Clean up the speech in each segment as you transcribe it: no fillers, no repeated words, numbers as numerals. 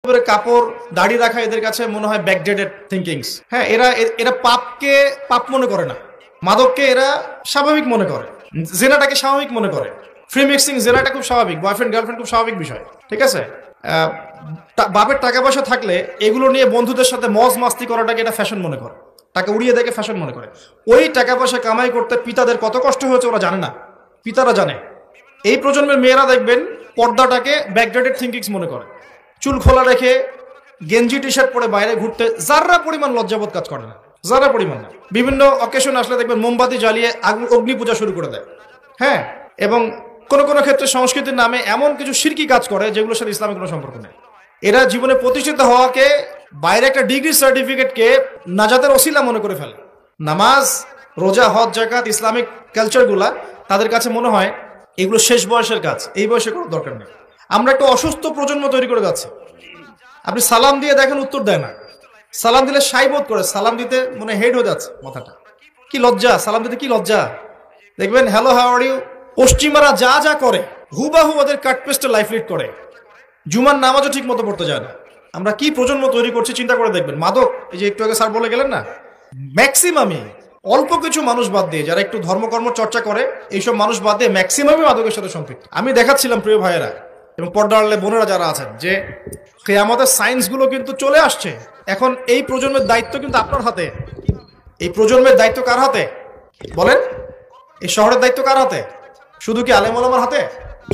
কাপড় দাড়ি রাখা এদের কাছে মনে হয় ব্যাকডেটেড থিঙ্কিংস। হ্যাঁ, এরা পাপকে পাপ মনে করে না, মাদককে এরা স্বাভাবিক মনে করে, জেনাটাকে স্বাভাবিক মনে করে। ফ্রি মিক্সিং জেনাটা খুব স্বাভাবিক, বয়ফ্রেন্ড গার্লফ্রেন্ড খুব স্বাভাবিক বিষয়, ঠিক আছে। বাপের টাকা পয়সা থাকলে এগুলো নিয়ে বন্ধুদের সাথে মজ মাস্তি করাটাকে এটা ফ্যাশন মনে করে, টাকা উড়িয়ে দেখে ফ্যাশন মনে করে। ওই টাকা পয়সা কামাই করতে পিতাদের কত কষ্ট হয়েছে ওরা জানে না, পিতারা জানে। এই প্রজন্মের মেয়েরা দেখবেন পর্দাটাকে ব্যাকডেটেড থিঙ্কিংস মনে করে, চুল খোলা রেখে গেঞ্জি টি শার্ট পরে বাইরে ঘুরতে যারা পরিমাণ লজ্জাবোধ কাজ করে না, যারা পরিমাণ না। বিভিন্ন অকেশন আসলে দেখবেন মোমবাতি জ্বালিয়ে অগ্নি পূজা শুরু করে দেয়। হ্যাঁ, এবং কোনো কোনো ক্ষেত্রে সংস্কৃতির নামে এমন কিছু শিরকি কাজ করে যেগুলোর সাথে ইসলামের কোনো সম্পর্ক নেই। এরা জীবনে প্রতিষ্ঠিত হওয়াকে, বাইরে একটা ডিগ্রি সার্টিফিকেটকে নাজাতের ওসিলা মনে করে ফেলে। নামাজ, রোজা, হজ, জাকাত, ইসলামিক কালচারগুলা তাদের কাছে মনে হয় এগুলো শেষ বয়সের কাজ, এই বয়সে করার দরকার নেই। আমরা একটা অসুস্থ প্রজন্ম তৈরি করে যাচ্ছি। আপনি সালাম দিয়ে দেখেন উত্তর দেয় না, সালাম দিলে সাই বোধ করে, সালাম দিতে মনে হেড হয়ে যাচ্ছে মাথাটা। কি লজ্জা, সালাম দিতে কি লজ্জা। দেখবেন হ্যালো হাউ আর ইউ, পশ্চিমারা যা যা করে হুবাহু ওদের কাটপেস্টে লাইফ লিড করে, জুমার নামাজও ঠিক মতো পড়তে যায় না। আমরা কি প্রজন্ম তৈরি করছি চিন্তা করে দেখবেন। মাদক, এই যে একটু আগে স্যার বলে গেলেন না, ম্যাক্সিমামই অল্প কিছু মানুষ বাদ দিয়ে, যারা একটু ধর্মকর্ম চর্চা করে, এইসব মানুষ বাদ দিয়ে ম্যাক্সিমামই মাদকের সাথে সম্পৃক্ত। আমি দেখাচ্ছিলাম প্রিয় ভাইয়েরা এবং পর্দার আড়ালে বোনেরা যারা আছেন, যে কিয়ামতের সায়েন্সগুলো কিন্তু চলে আসছে। এখন এই প্রজন্মের দায়িত্ব কিন্তু আপনার হাতে। এই প্রজন্মের দায়িত্ব কার হাতে বলেন? এই শহরের দায়িত্ব কার হাতে? শুধু কি আলেম ওলামার হাতে?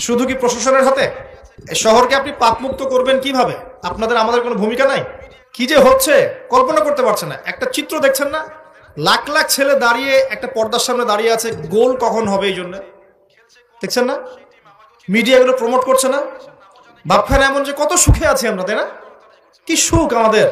শুধু কি প্রশাসনের হাতে? এই শহরকে আপনি পাপমুক্ত করবেন কিভাবে? আপনাদের আমাদের কোনো ভূমিকা নাই? কি যে হচ্ছে কল্পনা করতে পারছেন না। একটা চিত্র দেখছেন না, লাখ লাখ ছেলে দাঁড়িয়ে একটা পর্দার সামনে দাঁড়িয়ে আছে, গোল কখন হবে এই জন্য দেখছেন না? মিডিয়া এগুলো প্রমোট করছে না। ভাবখানে এমন যে কত সুখে আছি আমরা, তাই না? কি সুখ আমাদের।